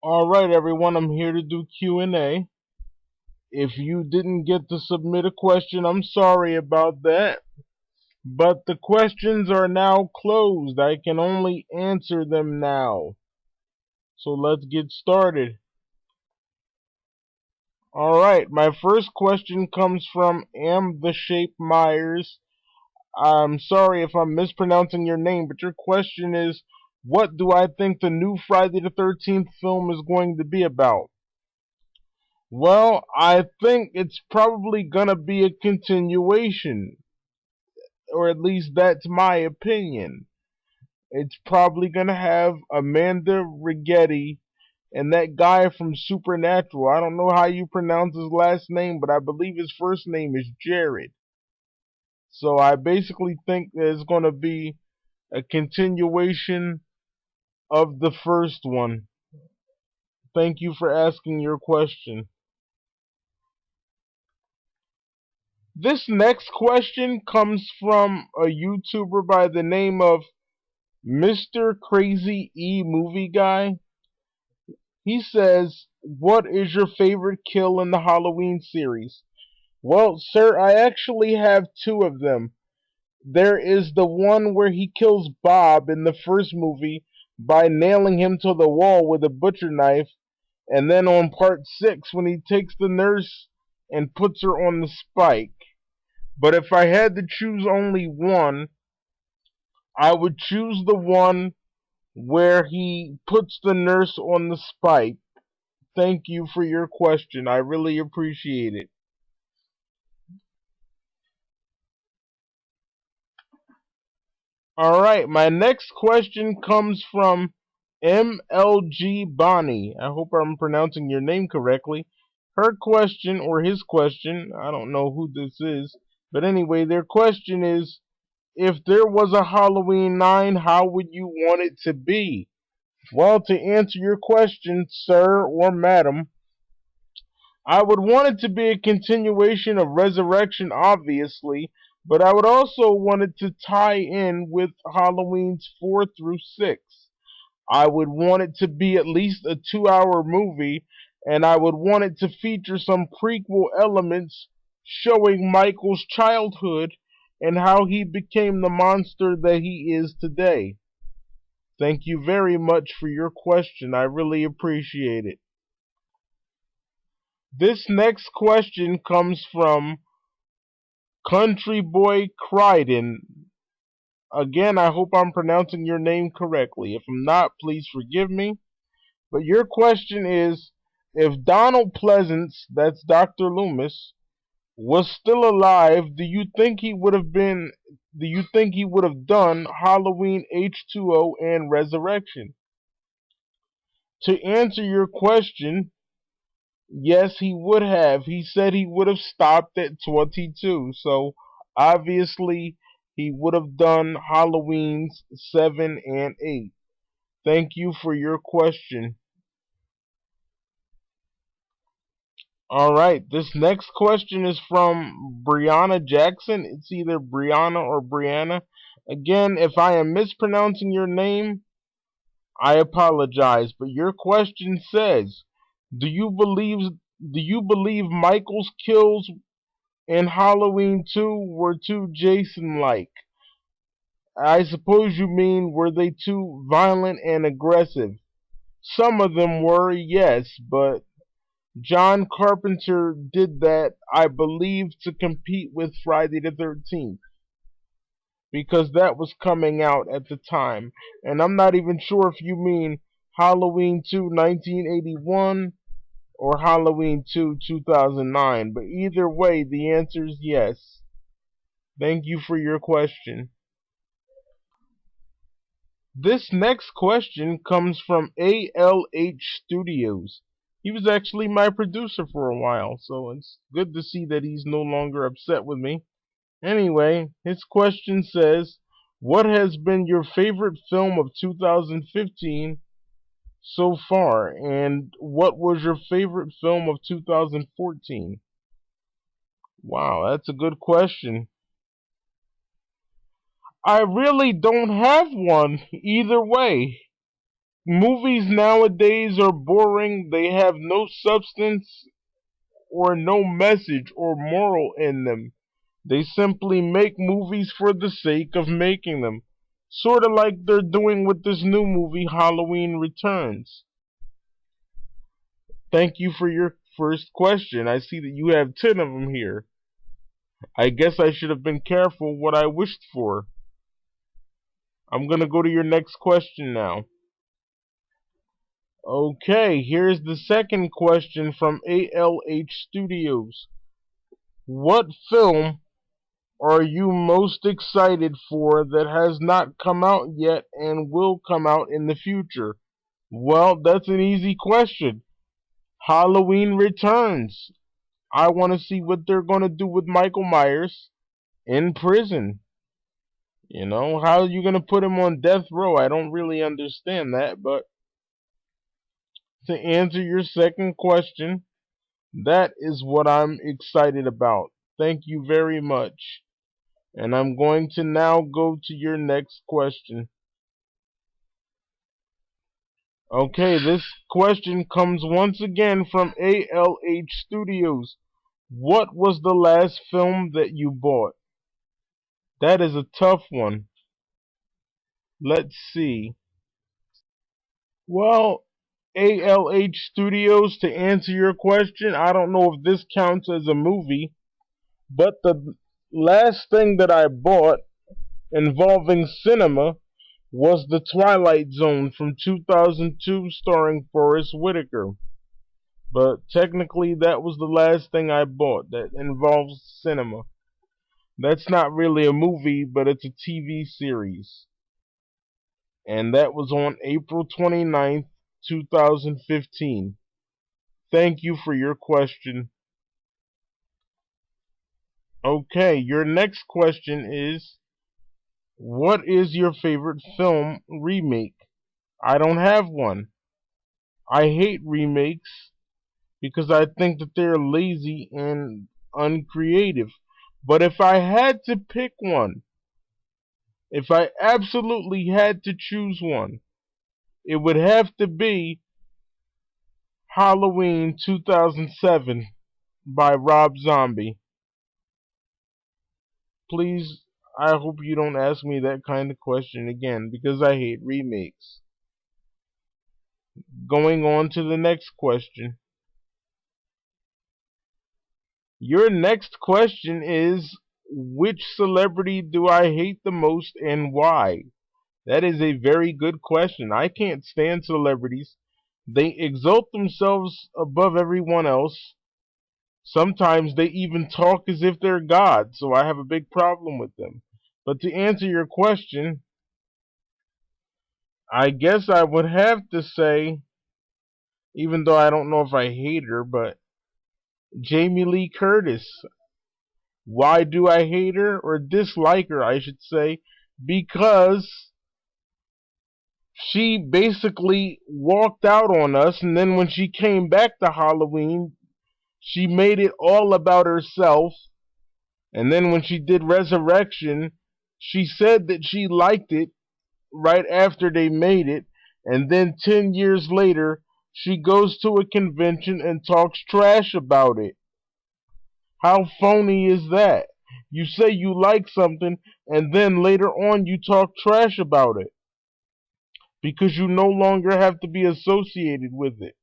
All right, everyone, I'm here to do Q&A. If you didn't get to submit a question, I'm sorry about that. But the questions are now closed. I can only answer them now. So let's get started. All right, my first question comes from Am the Shape Myers. I'm sorry if I'm mispronouncing your name, but your question is, what do I think the new Friday the 13th film is going to be about? Well, I think it's probably gonna be a continuation, or at least that's my opinion. It's probably gonna have Amanda Rigetti and that guy from Supernatural. I don't know how you pronounce his last name, but I believe his first name is Jared. So I basically think there's gonna be a continuation of the first one. Thank you for asking your question. This next question comes from a YouTuber by the name of Mr. Crazy E Movie Guy. He says, "What is your favorite kill in the Halloween series?" Well, sir, I actually have two of them. There is the one where he kills Bob in the first movie by nailing him to the wall with a butcher knife, and then on part 6 when he takes the nurse and puts her on the spike. But if I had to choose only one, I would choose the one where he puts the nurse on the spike. Thank you for your question. I really appreciate it. Alright, my next question comes from MLG Bonnie. I hope I'm pronouncing your name correctly. Her question, or his question, I don't know who this is, but anyway, their question is, if there was a Halloween 9, how would you want it to be? Well, to answer your question, sir or madam, I would want it to be a continuation of Resurrection, obviously, but I would also want it to tie in with Halloween's 4 through 6. I would want it to be at least a 2-hour movie, and I would want it to feature some prequel elements showing Michael's childhood and how he became the monster that he is today. Thank you very much for your question. I really appreciate it. This next question comes from Country Boy Crichton. Again, I hope I'm pronouncing your name correctly. If I'm not, please forgive me. But your question is, if Donald Pleasance, that's Dr. Loomis, was still alive, do you think he would have done Halloween H2O and Resurrection? To answer your question, yes, he would have. He said he would have stopped at 22. So obviously he would have done Halloween's 7 and 8. Thank you for your question. All right, this next question is from Brianna Jackson. It's either Brianna or Brianna. Again, if I am mispronouncing your name, I apologize, but your question says, "Do you believe Michael's kills in Halloween 2 were too Jason-like?" I suppose you mean, were they too violent and aggressive? Some of them were, yes, but John Carpenter did that, I believe, to compete with Friday the 13th, because that was coming out at the time. And I'm not even sure if you mean Halloween 2 1981 or Halloween 2 2009, but either way, the answer is yes. Thank you for your question. This next question comes from ALH Studios. He was actually my producer for a while, so it's good to see that he's no longer upset with me. Anyway, his question says, "What has been your favorite film of 2015 so far, and what was your favorite film of 2014? Wow, that's a good question. I really don't have one either way. Movies nowadays are boring. They have no substance or no message or moral in them. They simply make movies for the sake of making them. Sort of like they're doing with this new movie, Halloween Returns. Thank you for your first question. I see that you have 10 of them here. I guess I should have been careful what I wished for. I'm going to go to your next question now. Okay, here's the second question from ALH Studios. What film are you most excited for that has not come out yet and will come out in the future? Well, that's an easy question. Halloween Returns. I want to see what they're going to do with Michael Myers in prison. You know, how are you going to put him on death row? I don't really understand that, but to answer your second question, that is what I'm excited about. Thank you very much. And I'm going to now go to your next question. Okay, this question comes once again from ALH Studios. What was the last film that you bought? That is a tough one. Let's see. Well, ALH Studios, to answer your question, I don't know if this counts as a movie, but the last thing that I bought involving cinema was The Twilight Zone from 2002 starring Forest Whitaker. But technically that was the last thing I bought that involves cinema. That's not really a movie, but it's a TV series. And that was on April 29th, 2015. Thank you for your question. Okay, your next question is, what is your favorite film remake? I don't have one. I hate remakes because I think that they're lazy and uncreative. But if I had to pick one, if I absolutely had to choose one, it would have to be Halloween 2007 by Rob Zombie. Please, I hope you don't ask me that kind of question again because I hate remakes. Going on to the next question. Your next question is, which celebrity do I hate the most and why? That is a very good question. I can't stand celebrities. They exalt themselves above everyone else. Sometimes they even talk as if they're God, so I have a big problem with them. But to answer your question, I guess I would have to say, even though I don't know if I hate her, but Jamie Lee Curtis. Why do I hate her or dislike her, I should say? Because she basically walked out on us, and then when she came back to Halloween, she made it all about herself. And then when she did Resurrection, she said that she liked it right after they made it. And then 10 years later, she goes to a convention and talks trash about it. How phony is that? You say you like something, and then later on you talk trash about it because you no longer have to be associated with it.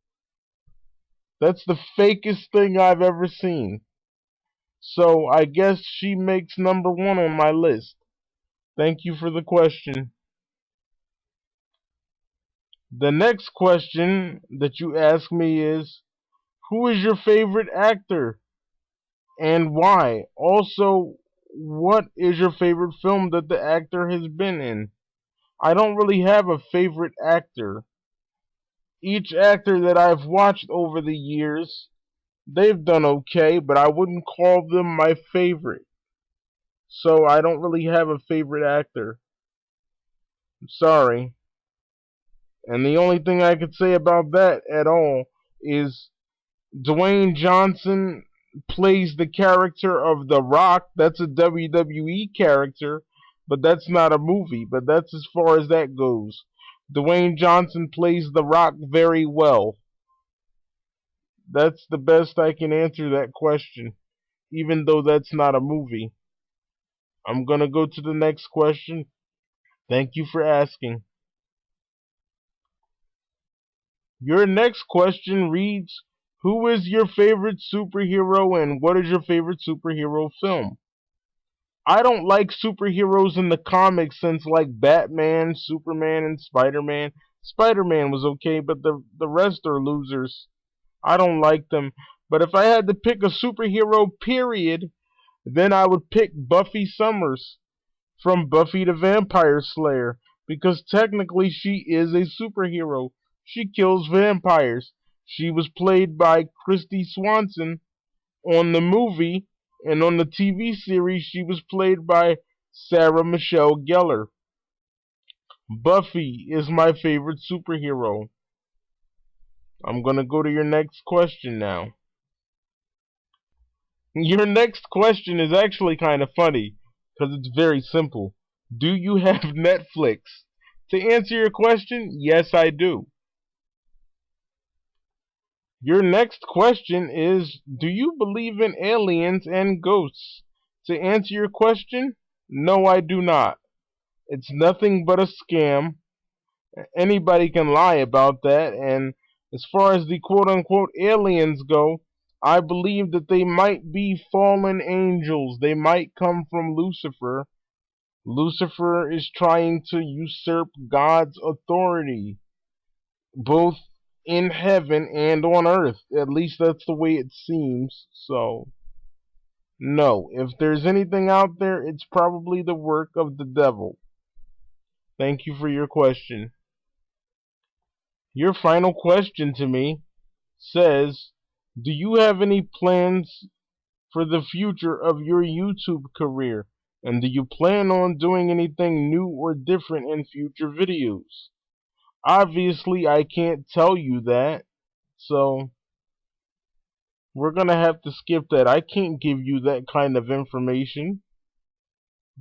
That's the fakest thing I've ever seen. So I guess she makes number one on my list. Thank you for the question. The next question that you ask me is, who is your favorite actor and why? Also, what is your favorite film that the actor has been in? I don't really have a favorite actor. Each actor that I've watched over the years, they've done okay, but I wouldn't call them my favorite. So I don't really have a favorite actor. I'm sorry. And the only thing I could say about that at all is Dwayne Johnson plays the character of The Rock. That's a WWE character, but that's not a movie. But that's as far as that goes. Dwayne Johnson plays The Rock very well. That's the best I can answer that question, even though that's not a movie. I'm gonna go to the next question. Thank you for asking. Your next question reads, who is your favorite superhero and what is your favorite superhero film? I don't like superheroes in the comics since like Batman, Superman, and Spider-Man. Spider-Man was okay, but the rest are losers. I don't like them. But if I had to pick a superhero, period, then I would pick Buffy Summers from Buffy the Vampire Slayer because technically she is a superhero. She kills vampires. She was played by Christy Swanson on the movie, and on the TV series she was played by Sarah Michelle Gellar. Buffy is my favorite superhero. I'm gonna go to your next question now. Your next question is actually kind of funny because it's very simple. Do you have Netflix? To answer your question, yes, I do. Your next question is, do you believe in aliens and ghosts? To answer your question, no, I do not. It's nothing but a scam. Anybody can lie about that, and as far as the quote unquote aliens go, I believe that they might be fallen angels. They might come from Lucifer. Lucifer is trying to usurp God's authority, both in heaven and on earth. At least that's the way it seems. So, no, if there's anything out there, it's probably the work of the devil. Thank you for your question. Your final question to me says, do you have any plans for the future of your YouTube career? And do you plan on doing anything new or different in future videos? Obviously, I can't tell you that, so we're gonna have to skip that. I can't give you that kind of information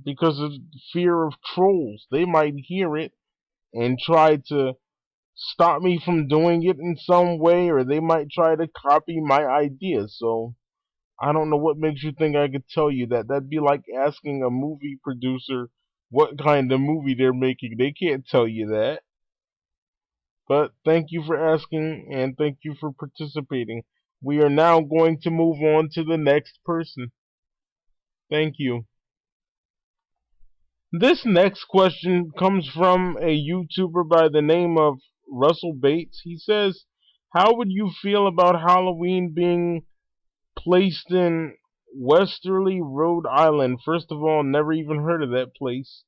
because of fear of trolls. They might hear it and try to stop me from doing it in some way, or they might try to copy my ideas. So I don't know what makes you think I could tell you that. That'd be like asking a movie producer what kind of movie they're making. They can't tell you that. But thank you for asking and thank you for participating. We are now going to move on to the next person. Thank you. This next question comes from a YouTuber by the name of Russell Bates. He says, how would you feel about Halloween being placed in Westerly, Rhode Island? First of all, never even heard of that place.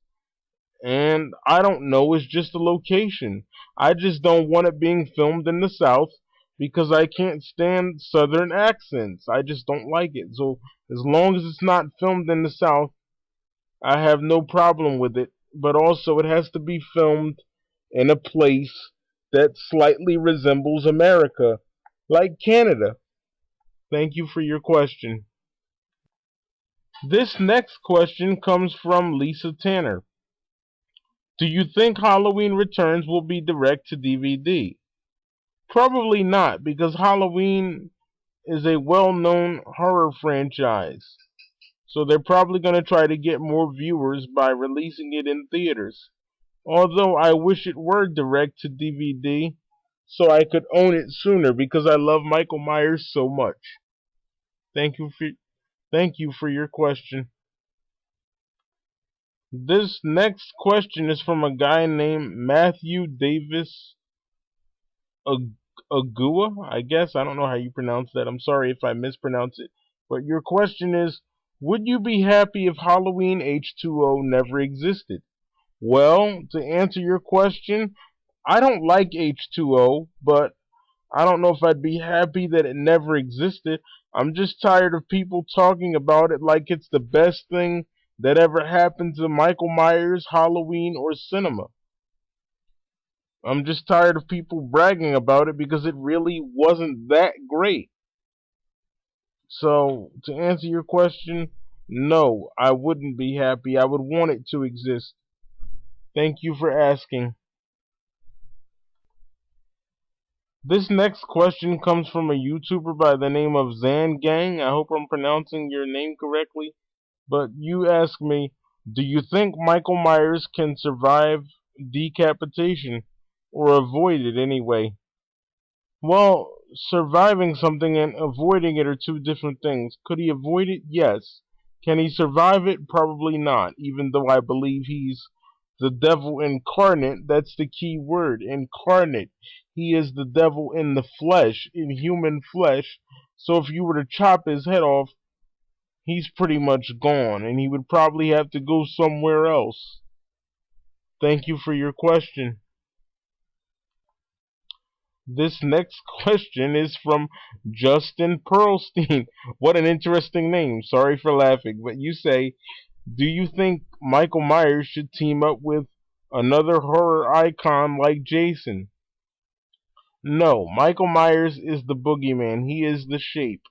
And I don't know, it's just a location. I just don't want it being filmed in the South because I can't stand Southern accents. I just don't like it. So as long as it's not filmed in the South, I have no problem with it. But also it has to be filmed in a place that slightly resembles America, like Canada. Thank you for your question. This next question comes from Lisa Tanner. Do you think Halloween Returns will be direct to DVD? Probably not, because Halloween is a well-known horror franchise. So they're probably going to try to get more viewers by releasing it in theaters. Although I wish it were direct to DVD so I could own it sooner because I love Michael Myers so much. Thank you for your question. This next question is from a guy named Matthew Davis Agua, I guess. I don't know how you pronounce that. I'm sorry if I mispronounce it. But your question is, would you be happy if Halloween H2O never existed? Well, to answer your question, I don't like H2O, but I don't know if I'd be happy that it never existed. I'm just tired of people talking about it like it's the best thing that ever happened to Michael Myers, Halloween, or cinema. I'm just tired of people bragging about it because it really wasn't that great. So, to answer your question, no, I wouldn't be happy. I would want it to exist. Thank you for asking. This next question comes from a YouTuber by the name of Zangang. I hope I'm pronouncing your name correctly. But you ask me, do you think Michael Myers can survive decapitation or avoid it anyway? Well, surviving something and avoiding it are two different things. Could he avoid it? Yes. Can he survive it? Probably not, even though I believe he's the devil incarnate. That's the key word, incarnate. He is the devil in the flesh, in human flesh. So if you were to chop his head off, he's pretty much gone, and he would probably have to go somewhere else. Thank you for your question. This next question is from Justin Pearlstein. What an interesting name. Sorry for laughing, but you say, do you think Michael Myers should team up with another horror icon like Jason? No, Michael Myers is the boogeyman. He is the Shape.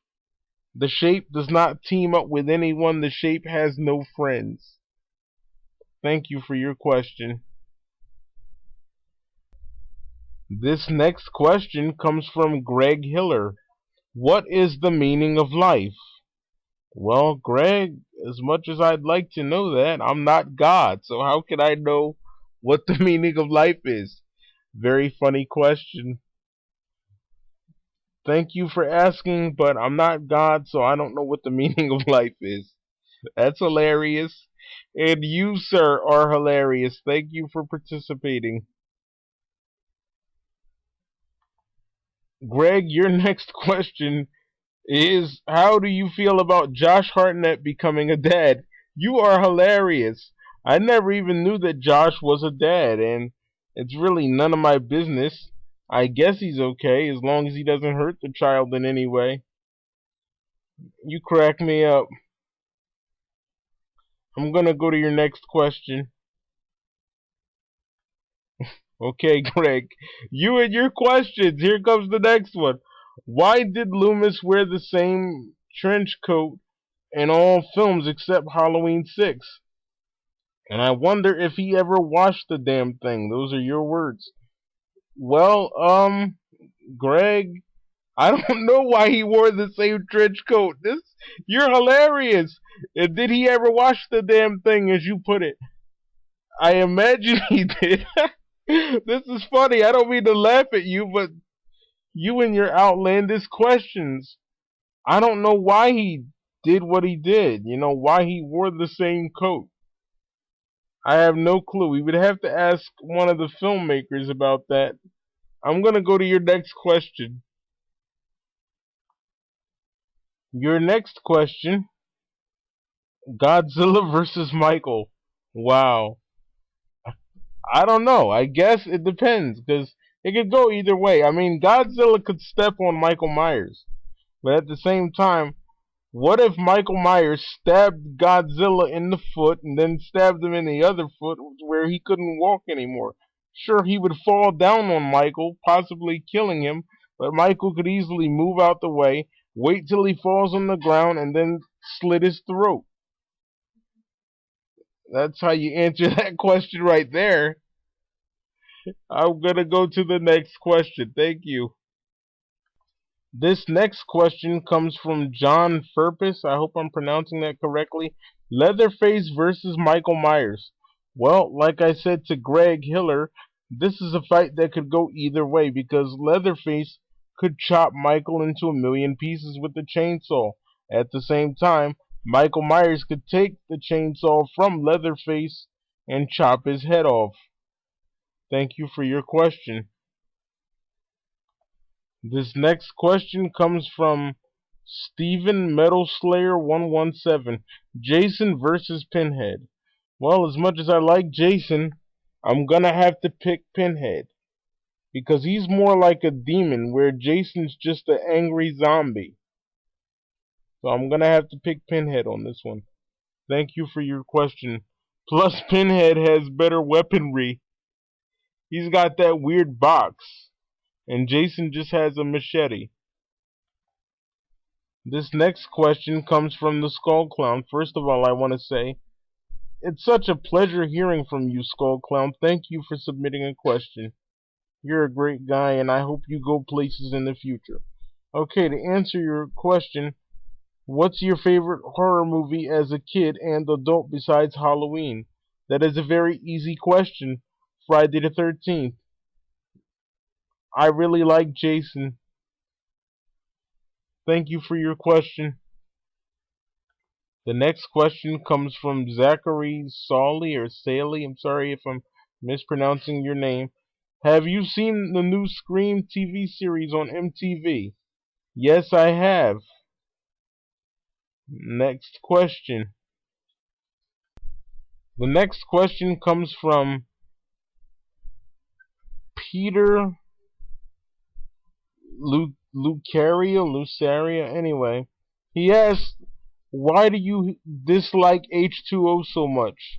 The Shape does not team up with anyone. The Shape has no friends. Thank you for your question. This next question comes from Greg Hiller. What is the meaning of life? Well, Greg, as much as I'd like to know that, I'm not God, so how can I know what the meaning of life is? Very funny question. Thank you for asking, but I'm not God, so I don't know what the meaning of life is. That's hilarious. And you, sir, are hilarious. Thank you for participating. Greg, your next question is, how do you feel about Josh Hartnett becoming a dad? You are hilarious. I never even knew that Josh was a dad, and it's really none of my business. I guess he's okay as long as he doesn't hurt the child in any way. You crack me up. I'm gonna go to your next question. Okay, Greg. You and your questions. Here comes the next one. Why did Loomis wear the same trench coat in all films except Halloween 6? And I wonder if he ever washed the damn thing. Those are your words. Well, Greg, I don't know why he wore the same trench coat. You're hilarious. And did he ever wash the damn thing, as you put it? I imagine he did. This is funny. I don't mean to laugh at you, but you and your outlandish questions. I don't know why he did what he did. Why he wore the same coat. I have no clue. We would have to ask one of the filmmakers about that. I'm going to go to your next question. Your next question, Godzilla versus Michael. Wow. I don't know. I guess it depends because it could go either way. I mean, Godzilla could step on Michael Myers, but at the same time, what if Michael Myers stabbed Godzilla in the foot and then stabbed him in the other foot where he couldn't walk anymore? Sure, he would fall down on Michael, possibly killing him, but Michael could easily move out the way, wait till he falls on the ground, and then slit his throat. That's how you answer that question right there. I'm gonna go to the next question. Thank you. This next question comes from John Furpus. I hope I'm pronouncing that correctly. Leatherface versus Michael Myers. Well, like I said to Greg Hiller, this is a fight that could go either way because Leatherface could chop Michael into a million pieces with the chainsaw. At the same time, Michael Myers could take the chainsaw from Leatherface and chop his head off. Thank you for your question. This next question comes from Steven Metal Slayer 117. Jason versus Pinhead. Well, as much as I like Jason, I'm gonna have to pick Pinhead because he's more like a demon, where Jason's just an angry zombie. So I'm gonna have to pick Pinhead on this one. Thank you for your question. Plus, Pinhead has better weaponry. He's got that weird box, and Jason just has a machete. This next question comes from the Skull Clown. First of all, I want to say it's such a pleasure hearing from you, Skull Clown. Thank you for submitting a question. You're a great guy, and I hope you go places in the future. Okay, to answer your question, what's your favorite horror movie as a kid and adult besides Halloween? That is a very easy question. Friday the 13th. I really like Jason. Thank you for your question. The next question comes from Zachary Sally or Saley. I'm sorry if I'm mispronouncing your name. Have you seen the new Scream TV series on MTV? Yes, I have. Next question. The next question comes from Peter Lucaria. Anyway, he asks, "Why do you dislike H2O so much?"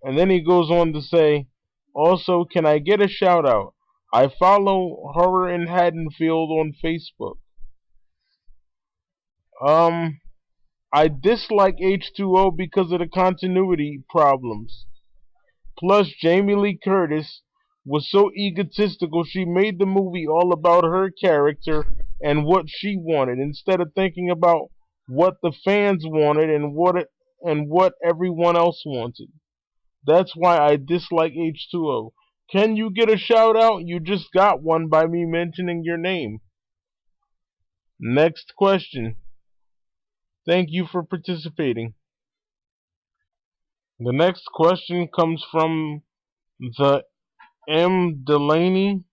And then he goes on to say, "Also, can I get a shout out? I follow Horror in Haddonfield on Facebook." Um, I dislike H2O because of the continuity problems. Plus, Jamie Lee Curtis was so egotistical, she made the movie all about her character and what she wanted instead of thinking about what the fans wanted and what everyone else wanted. That's why I dislike H2O. Can you get a shout out? You just got one by me mentioning your name. Next question. Thank you for participating. The next question comes from the M. Delaney.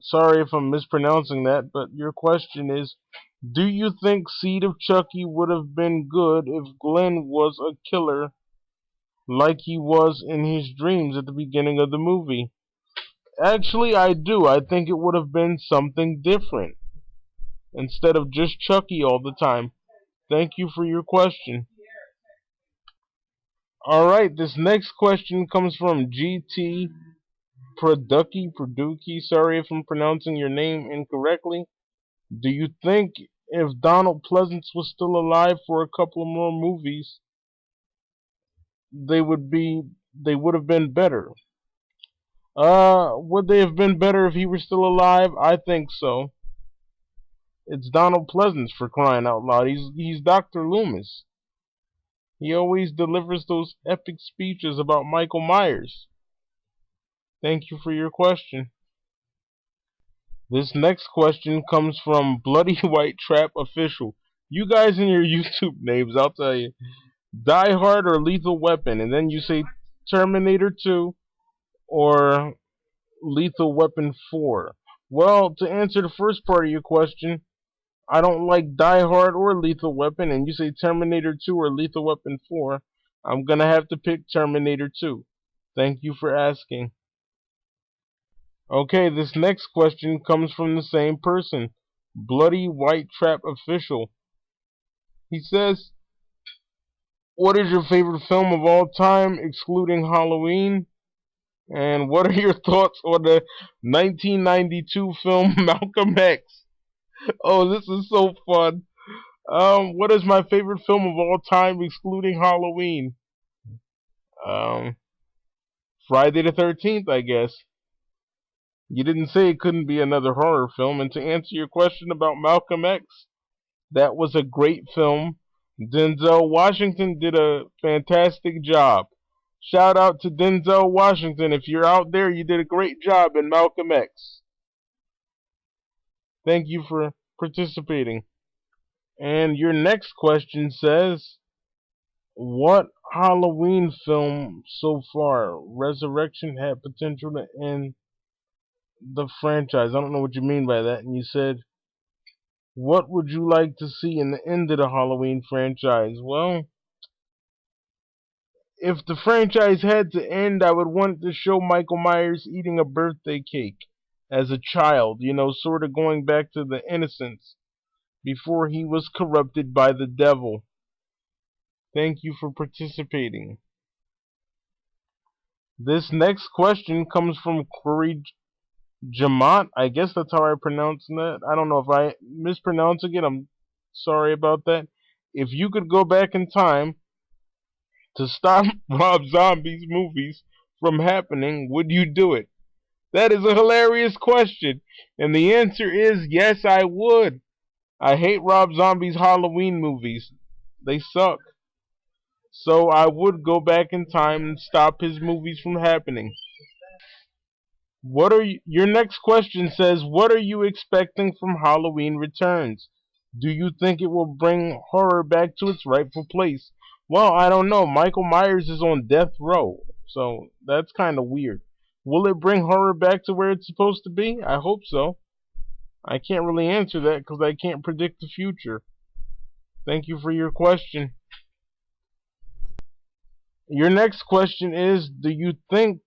Sorry if I'm mispronouncing that, but your question is, do you think Seed of Chucky would have been good if Glenn was a killer like he was in his dreams at the beginning of the movie? Actually, I do. I think it would have been something different instead of just Chucky all the time. Thank you for your question. Alright, this next question comes from GT Produki. Sorry if I'm pronouncing your name incorrectly. Do you think if Donald Pleasance was still alive for a couple more movies, they would be they would have been better? Would they have been better if he were still alive? I think so. It's Donald Pleasance, for crying out loud. He's Dr. Loomis. He always delivers those epic speeches about Michael Myers. Thank you for your question. This next question comes from Bloody White Trap Official. You guys in your YouTube names, I'll tell you. Die Hard or Lethal Weapon, and then you say Terminator 2 or Lethal Weapon 4. Well, to answer the first part of your question, I don't like Die Hard or Lethal Weapon, and you say Terminator 2 or Lethal Weapon 4. I'm gonna have to pick Terminator 2. Thank you for asking. Okay, this next question comes from the same person, Bloody White Trap Official. He says, what is your favorite film of all time, excluding Halloween? And what are your thoughts on the 1992 film Malcolm X? Oh, this is so fun. What is my favorite film of all time, excluding Halloween? Um, Friday the 13th, I guess. You didn't say it couldn't be another horror film. And to answer your question about Malcolm X, that was a great film. Denzel Washington did a fantastic job. Shout out to Denzel Washington. If you're out there, you did a great job in Malcolm X. Thank you for participating. And your next question says, what Halloween film so far, Resurrection, had potential to end the franchise? I don't know what you mean by that. And you said, what would you like to see in the end of the Halloween franchise? Well, if the franchise had to end, I would want to show Michael Myers eating a birthday cake as a child, sort of going back to the innocence before he was corrupted by the devil. Thank you for participating. This next question comes from Corey Jamont. I guess that's how I pronounce that. I don't know if I mispronouncing it. I'm sorry about that. If you could go back in time to stop Rob Zombie's movies from happening, would you do it? That is a hilarious question. And the answer is yes, I would. I hate Rob Zombie's Halloween movies. They suck. So I would go back in time and stop his movies from happening. Your next question says, what are you expecting from Halloween Returns? Do you think it will bring horror back to its rightful place? Well, I don't know. Michael Myers is on death row, so that's kind of weird. Will it bring horror back to where it's supposed to be? I hope so. I can't really answer that because I can't predict the future. Thank you for your question. Your next question is, do you think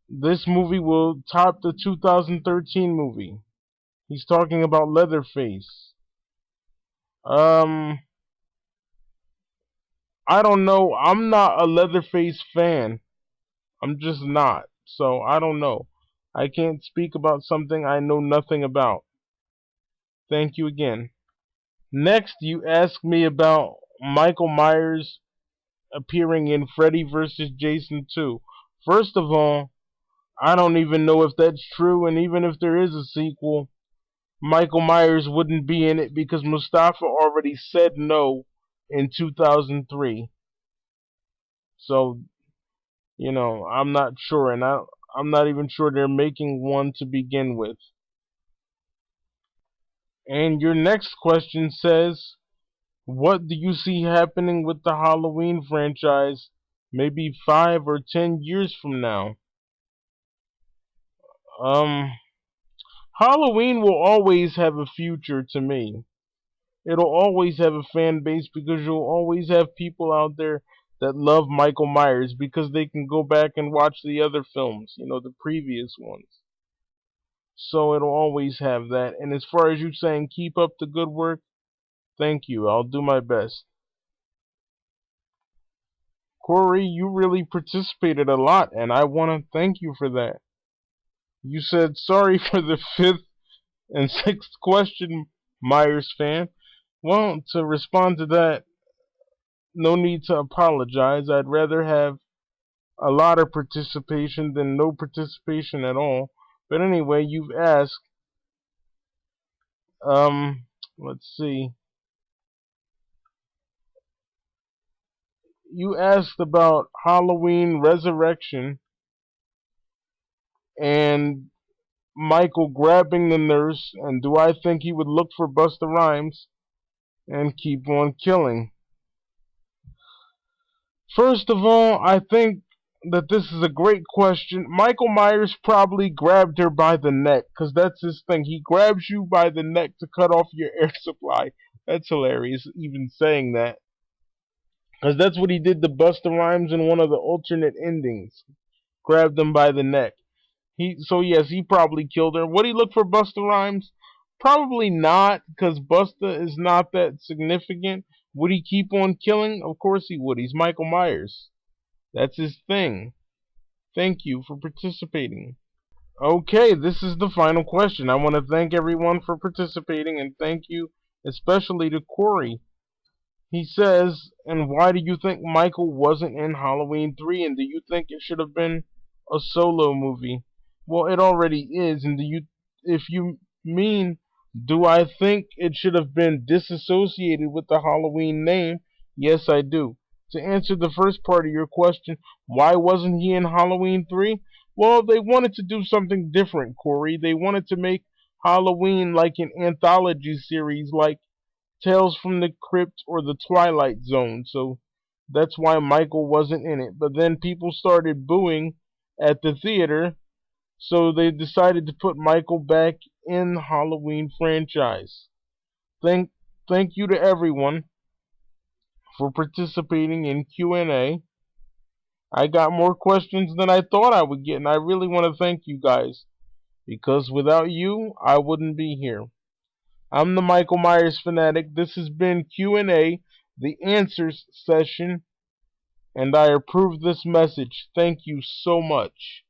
this movie will top the 2013 movie? He's talking about Leatherface. Um, I don't know. I'm not a Leatherface fan. I'm just not. So I don't know. I can't speak about something I know nothing about. Thank you again. Next, you ask me about Michael Myers appearing in Freddy vs. Jason 2. First of all, I don't even know if that's true, and even if there is a sequel, Michael Myers wouldn't be in it because Mustafa already said no in 2003. So, I'm not sure, and I'm not even sure they're making one to begin with. And your next question says, what do you see happening with the Halloween franchise maybe 5 or 10 years from now? Um, Halloween will always have a future to me. It'll always have a fan base because you'll always have people out there that love Michael Myers because they can go back and watch the other films, the previous ones. So it'll always have that. And as far as you saying keep up the good work, thank you. I'll do my best. Corey, you really participated a lot, and I want to thank you for that. You said sorry for the fifth and sixth question, Myers fan. Well, to respond to that, no need to apologize. I'd rather have a lot of participation than no participation at all. But anyway, you've asked. Let's see. You asked about Halloween Resurrection and Michael grabbing the nurse, and do I think he would look for Busta Rhymes and keep on killing? First of all, I think that this is a great question. Michael Myers probably grabbed her by the neck, because that's his thing. He grabs you by the neck to cut off your air supply. That's hilarious, even saying that. Because that's what he did to Busta Rhymes in one of the alternate endings. Grabbed him by the neck. So yes, he probably killed her. Would he look for Busta Rhymes? Probably not, because Busta is not that significant. Would he keep on killing? Of course he would. He's Michael Myers. That's his thing. Thank you for participating. Okay, this is the final question. I want to thank everyone for participating, and thank you especially to Corey. He says, and why do you think Michael wasn't in Halloween 3? And do you think it should have been a solo movie? Well, it already is. And if you mean, do I think it should have been disassociated with the Halloween name? Yes, I do. To answer the first part of your question, why wasn't he in Halloween 3? Well, they wanted to do something different, Corey. They wanted to make Halloween like an anthology series, like Tales from the Crypt or The Twilight Zone, so that's why Michael wasn't in it. But then people started booing at the theater, so they decided to put Michael back in the Halloween franchise. Thank thank you to everyone for participating in Q&A. I got more questions than I thought I would get, and I really want to thank you guys because without you, I wouldn't be here. I'm the Michael Myers fanatic. This has been Q&A, the answers session, and I approve this message. Thank you so much.